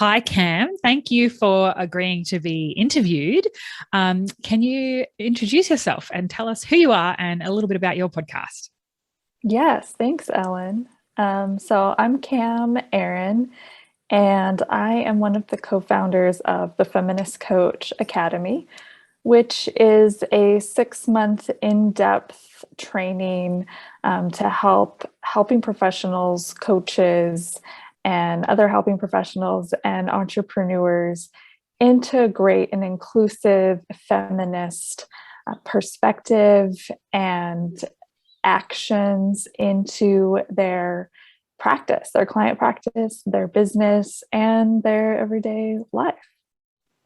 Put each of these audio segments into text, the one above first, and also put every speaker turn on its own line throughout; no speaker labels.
Hi, Cam. Thank you for agreeing to be interviewed. Can you introduce yourself and tell us who you are and a little bit about your podcast?
Yes, thanks, Ellen. So I'm Cam Aaron, and I am one of the co-founders of the Feminist Coach Academy, which is a 6-month in-depth training to helping professionals, coaches, and other helping professionals and entrepreneurs integrate an inclusive feminist perspective and actions into their practice, their client practice, their business, and their everyday life.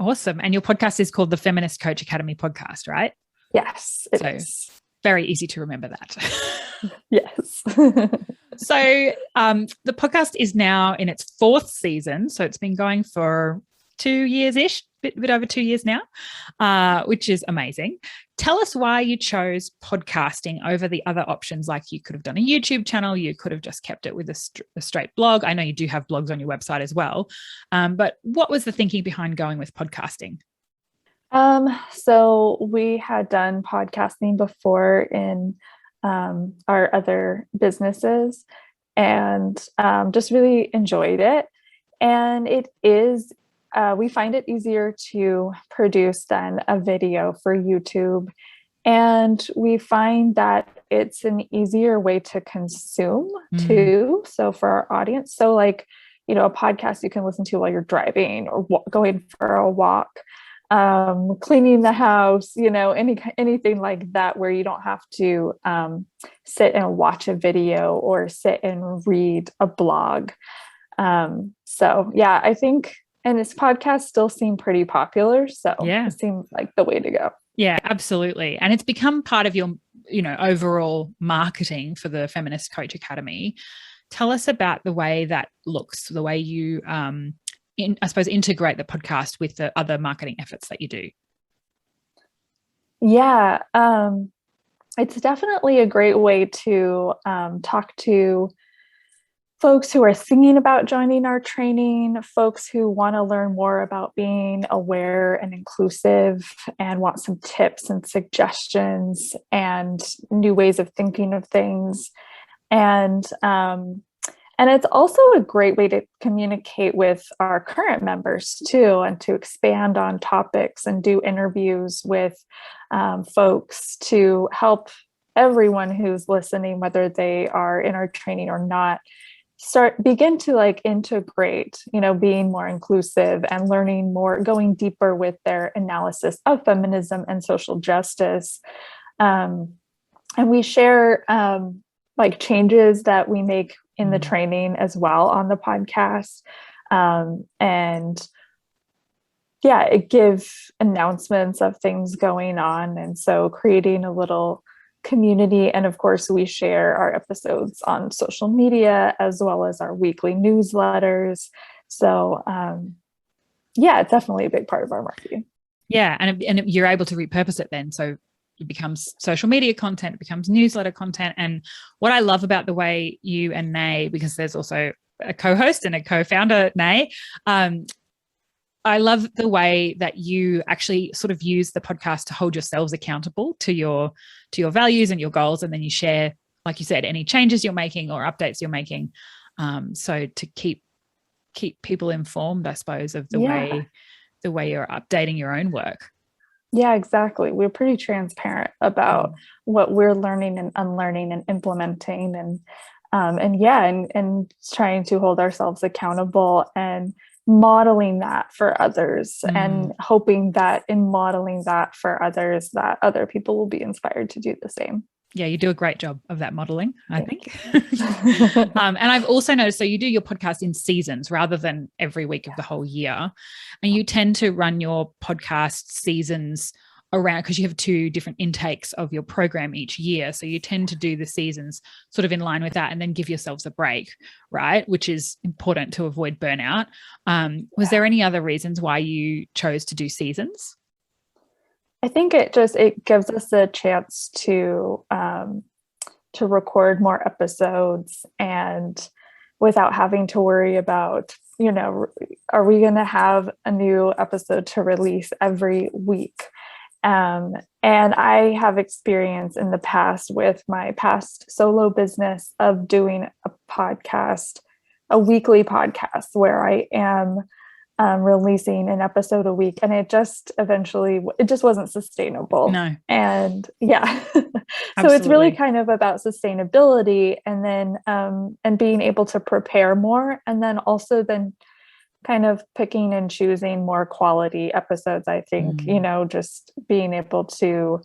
Awesome. And your podcast is called the Feminist Coach Academy podcast, right?
Yes, it
So
is.
very easy to remember that.
Yes.
The podcast is now in its fourth season. So it's been going for 2 years-ish, bit over 2 years now, which is amazing. Tell us why you chose podcasting over the other options. Like you could have done a YouTube channel, you could have just kept it with a straight blog. I know you do have blogs on your website as well. But what was the thinking behind going with podcasting?
So we had done podcasting before in our other businesses and just really enjoyed it. And it is we find it easier to produce than a video for YouTube. And we find that it's an easier way to consume too. So for our audience, so like, a podcast you can listen to while you're driving or going for a walk, cleaning the house, anything like that, where you don't have to sit and watch a video or sit and read a blog. So yeah, I think, and this podcast still seemed pretty popular. So
Yeah.
it seemed like the way to go.
Yeah, absolutely. And it's become part of your, overall marketing for the Feminist Coach Academy. Tell us about the way that looks, the way you, I suppose, integrate the podcast with the other marketing efforts that you do.
Yeah, it's definitely a great way to talk to folks who are thinking about joining our training, folks who want to learn more about being aware and inclusive and want some tips and suggestions and new ways of thinking of things. And it's also a great way to communicate with our current members too, and to expand on topics and do interviews with folks to help everyone who's listening, whether they are in our training or not, begin to like integrate, being more inclusive and learning more, going deeper with their analysis of feminism and social justice. And we share like changes that we make in the training as well on the podcast. And yeah, it gives announcements of things going on. And so creating a little community. And of course, we share our episodes on social media as well as our weekly newsletters. So yeah, it's definitely a big part of our marketing.
Yeah. And you're able to repurpose it then. So it becomes social media content, it becomes newsletter content. And what I love about the way you and Nay, because there's also a co-host and a co-founder, Nay, I love the way that you actually sort of use the podcast to hold yourselves accountable to your values and your goals. And then you share, like you said, any changes you're making or updates you're making. So to keep people informed, I suppose, of the way you're updating your own work.
Yeah, exactly. We're pretty transparent about what we're learning and unlearning and implementing and trying to hold ourselves accountable and modeling that for others and hoping that in modeling that for others, that other people will be inspired to do the same.
Yeah, you do a great job of that modeling, I think. And I've also noticed, so you do your podcast in seasons rather than every week of the whole year. And you tend to run your podcast seasons around, because you have two different intakes of your program each year. So you tend to do the seasons sort of in line with that and then give yourselves a break, right? Which is important to avoid burnout. Was there any other reasons why you chose to do seasons?
I think it gives us a chance to record more episodes and without having to worry about are we going to have a new episode to release every week? And I have experience in the past with my past solo business of doing a weekly podcast where I am releasing an episode a week, and it just wasn't sustainable.
No.
And yeah, so
Absolutely.
it's really kind of about sustainability, and then and being able to prepare more, and then also then kind of picking and choosing more quality episodes. I think, just being able to,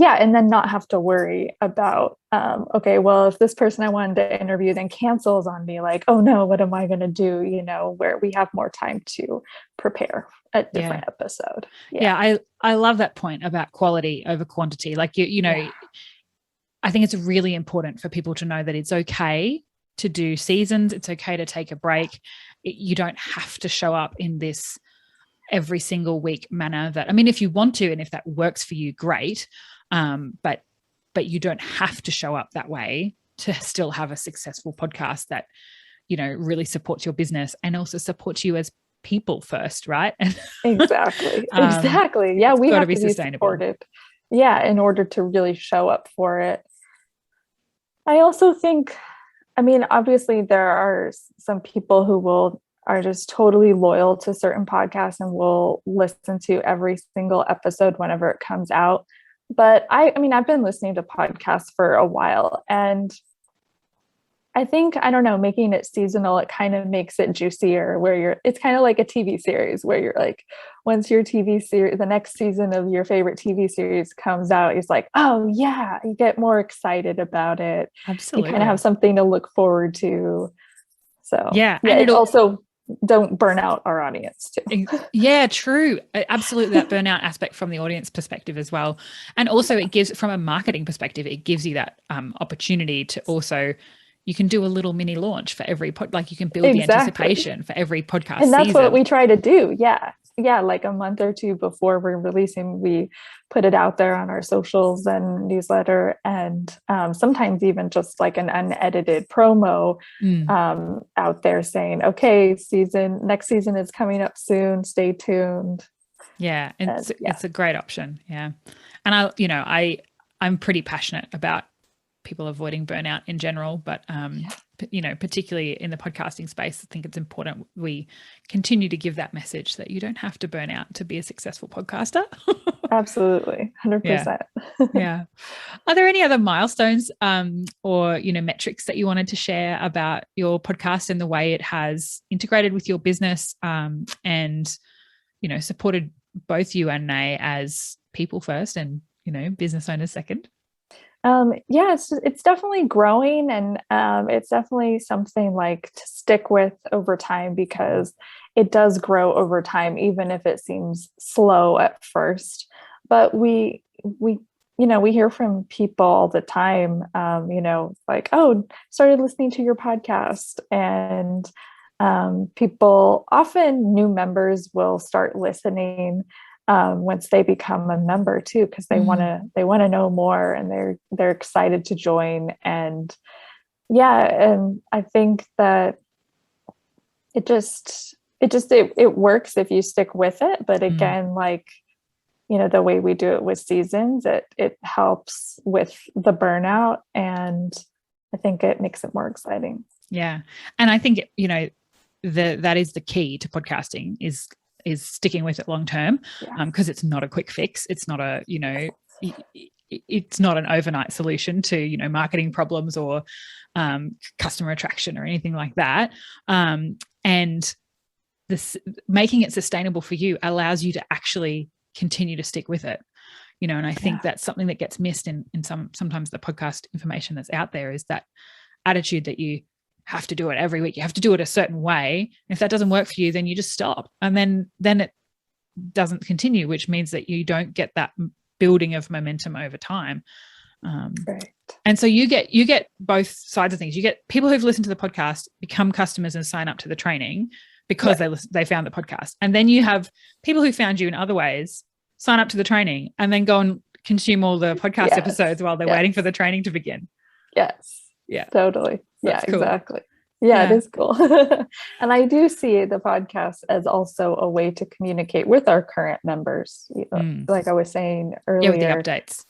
and then not have to worry about, okay, well, if this person I wanted to interview then cancels on me, like, oh no, what am I going to do? Where we have more time to prepare a different episode.
Yeah. I love that point about quality over quantity. Like, I think it's really important for people to know that it's okay to do seasons. It's okay to take a break. You don't have to show up in this every single week manner if you want to, and if that works for you, great. But you don't have to show up that way to still have a successful podcast that, really supports your business and also supports you as people first, right?
Exactly. Yeah, we have to be supported. Yeah, in order to really show up for it. I also think, obviously there are some people who are just totally loyal to certain podcasts and will listen to every single episode whenever it comes out. But I've been listening to podcasts for a while, and I think, I don't know, making it seasonal, it kind of makes it juicier, it's kind of like a TV series where you're like, once your TV series, the next season of your favorite TV series comes out, it's like, oh yeah, you get more excited about it.
Absolutely.
You kind of have something to look forward to. So
yeah.
And it also don't burn out our audience too.
Yeah, true. Absolutely. That burnout aspect from the audience perspective as well. And also it gives, from a marketing perspective, it gives you that opportunity to also, you can do a little mini launch for every you can build the anticipation for every podcast
and that's
season.
what we try to do. Yeah, like a month or two before we're releasing, we put it out there on our socials and newsletter, and sometimes even just like an unedited promo out there saying, okay, next season is coming up soon, stay tuned.
Yeah, it's a great option. Yeah. And I'm pretty passionate about people avoiding burnout in general, but particularly in the podcasting space, I think it's important we continue to give that message that you don't have to burn out to be a successful podcaster.
Absolutely. 100%.
Yeah. Are there any other milestones or metrics that you wanted to share about your podcast and the way it has integrated with your business and supported both you and Nay as people first and business owners second?
It's definitely growing, and it's definitely something like to stick with over time, because it does grow over time, even if it seems slow at first. But we hear from people all the time, like, oh, started listening to your podcast, and people, often new members, will start listening once they become a member too, because they want to know more, and they're excited to join. And and I think that it works if you stick with it. But again, the way we do it with seasons, it helps with the burnout, and I think it makes it more exciting.
Yeah. And I think that is the key to podcasting is sticking with it long term, because it's not a quick fix. It's not it's not an overnight solution to marketing problems or customer attraction or anything like that. And this making it sustainable for you allows you to actually continue to stick with it. And I think that's something that gets missed in sometimes the podcast information that's out there, is that attitude that you have to do it every week. You have to do it a certain way. And if that doesn't work for you, then you just stop. And then it doesn't continue, which means that you don't get that building of momentum over time.
Right.
And so you get both sides of things. You get people who've listened to the podcast, become customers and sign up to the training because they found the podcast. And then you have people who found you in other ways, sign up to the training, and then go and consume all the podcast episodes while they're waiting for the training to begin.
Yes.
Yeah.
Totally.
That's cool.
Exactly. Yeah, it is cool. And I do see the podcast as also a way to communicate with our current members. Like I was saying
Yeah, with the
earlier.
updates.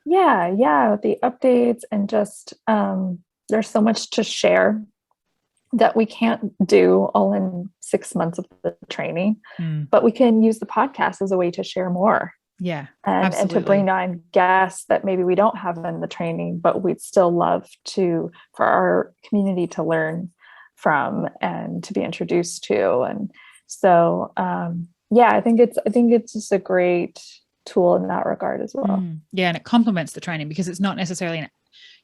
Yeah, with the updates and just there's so much to share that we can't do all in 6 months of the training, but we can use the podcast as a way to share more.
Yeah,
and to bring on guests that maybe we don't have in the training, but we'd still love for our community to learn from and to be introduced to. And so, yeah, I think it's just a great tool in that regard as well.
Yeah, and it complements the training because it's not necessarily,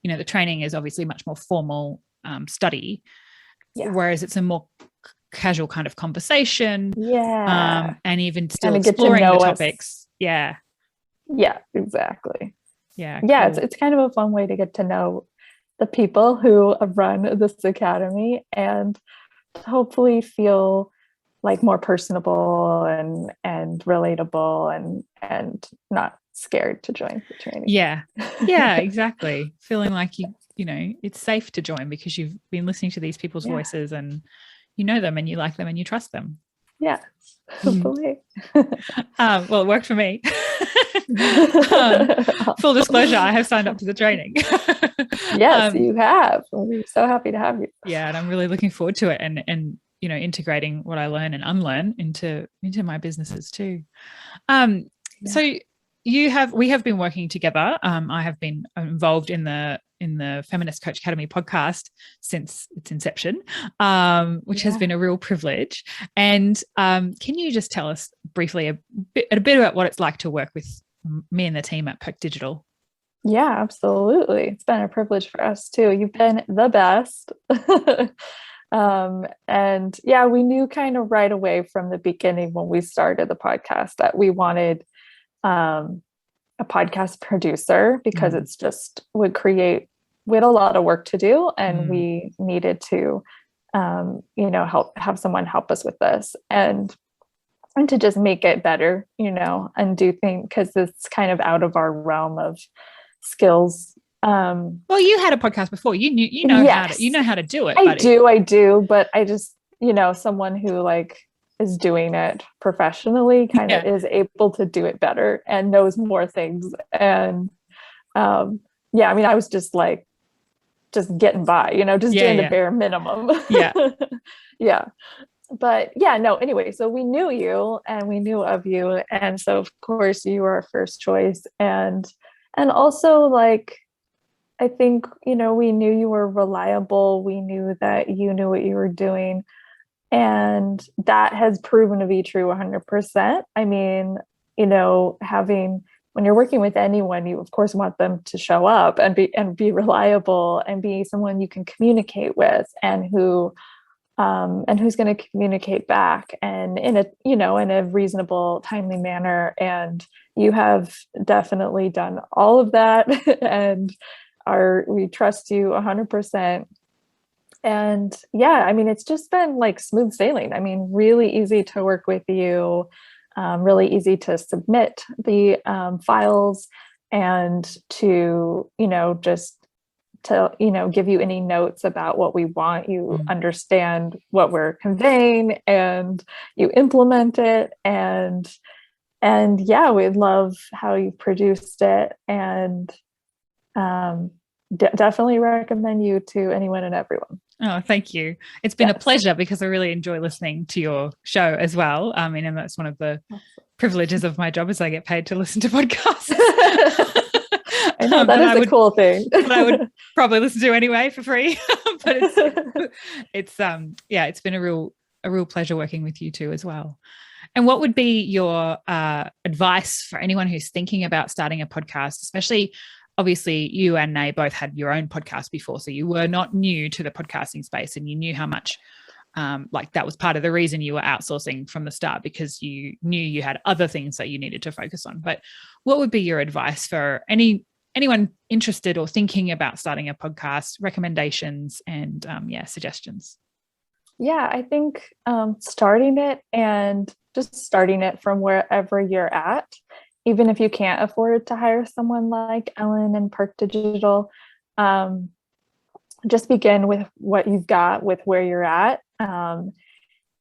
the training is obviously much more formal study, whereas it's a more casual kind of conversation.
Yeah.
And even still exploring the topics.
Yeah, exactly.
Yeah.
Yeah, cool. It's kind of a fun way to get to know the people who run this academy and hopefully feel like more personable and relatable and not scared to join the training.
Yeah, exactly. Feeling like it's safe to join because you've been listening to these people's voices and you know them and you like them and you trust them.
Yeah, hopefully.
Well, it worked for me. Full disclosure, I have signed up to the training.
Yes, you have. We're so happy to have you.
Yeah, and I'm really looking forward to it and integrating what I learn and unlearn into my businesses too. So we have been working together. I have been involved in the Feminist Coach Academy podcast since its inception, which has been a real privilege. And can you just tell us briefly a bit about what it's like to work with me and the team at PERK Digital?
Yeah, absolutely. It's been a privilege for us too. You've been the best. And yeah, we knew kind of right away from the beginning when we started the podcast that we wanted a podcast producer because it's just we had a lot of work to do and we needed to have someone help us with this and to just make it better, and do things because it's kind of out of our realm of skills.
Well, you had a podcast before. You know how to do it.
I do, but I just, someone who is doing it professionally kind of is able to do it better and knows more things. And I was just getting by, doing the bare minimum. Yeah. But anyway, so we knew you and we knew of you. And so of course you were our first choice. And also I think, we knew you were reliable. We knew that you knew what you were doing. And that has proven to be true 100%. I mean, when you're working with anyone, you of course want them to show up and be reliable and be someone you can communicate with and who's going to communicate back and in a reasonable, timely manner. And you have definitely done all of that. And we trust you 100%. And it's just been smooth sailing. I mean, really easy to work with you, really easy to submit the files and to, just to, give you any notes about what we want. You understand what we're conveying and you implement it. And we love how you produced it. And definitely recommend you to anyone and everyone.
Oh, thank you. It's been a pleasure because I really enjoy listening to your show as well. And that's one of the privileges of my job is I get paid to listen to podcasts.
I know that is a cool thing.
That I would probably listen to anyway for free. But it's been a real pleasure working with you too as well. And what would be your advice for anyone who's thinking about starting a podcast, especially obviously you and Nay both had your own podcast before, so you were not new to the podcasting space and you knew how much that was part of the reason you were outsourcing from the start because you knew you had other things that you needed to focus on. But what would be your advice for anyone interested or thinking about starting a podcast, recommendations and suggestions?
Yeah, I think starting it from wherever you're at, even if you can't afford to hire someone like Ellen and PERK Digital, just begin with what you've got, with where you're at. You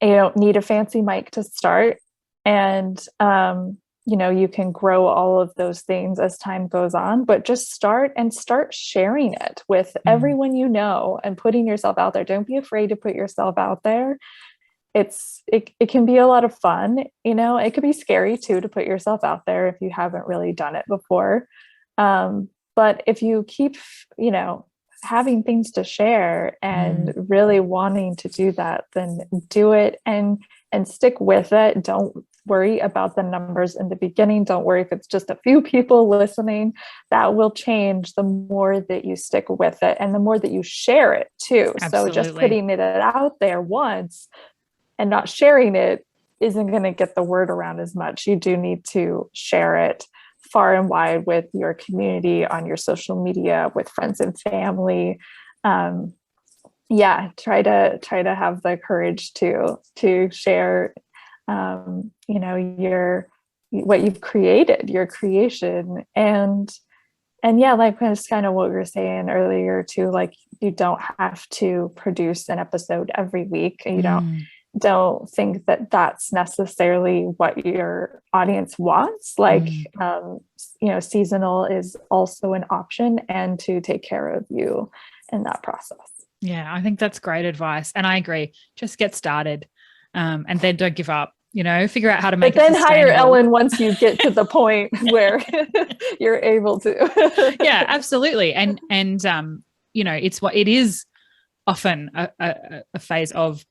don't need a fancy mic to start. And, you can grow all of those things as time goes on, but just start sharing it with everyone you know and putting yourself out there. Don't be afraid to put yourself out there. It can be a lot of fun. It could be scary too, to put yourself out there if you haven't really done it before. But if you keep, having things to share and really wanting to do that, then do it and stick with it. Don't worry about the numbers in the beginning. Don't worry if it's just a few people listening. That will change the more that you stick with it and the more that you share it too.
Absolutely.
So just putting it out there once and not sharing it isn't going to get the word around as much. You do need to share it far and wide with your community, on your social media, with friends and family. Try to have the courage to share, what you've created, your creation. And like that's kind of what we were saying earlier too, like you don't have to produce an episode every week. You don't think that that's necessarily what your audience wants. Like, seasonal is also an option, and to take care of you in that process.
Yeah, I think that's great advice. And I agree. Just get started, and then don't give up. Figure out how to make it sustainable.
Then hire Ellen once you get to the point where you're able to.
Yeah, absolutely. And it's what it is often a phase of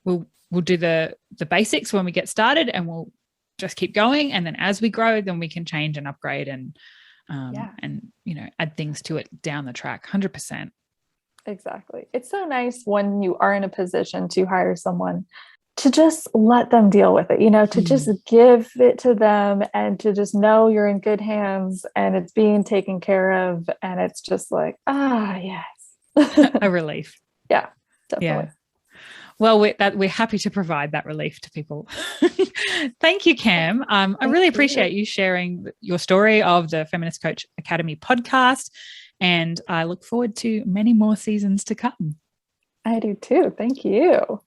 we'll do the basics when we get started, and we'll just keep going. And then as we grow, then we can change and upgrade and add things to it down the track. 100%.
Exactly. It's so nice when you are in a position to hire someone to just let them deal with it, to just give it to them and to just know you're in good hands and it's being taken care of. And it's just like, yes.
A relief.
Yeah, definitely.
Yeah. Well, we're happy to provide that relief to people. Thank you, Cam. I really appreciate you sharing your story of the Feminist Coach Academy podcast, and I look forward to many more seasons to come.
I do too. Thank you.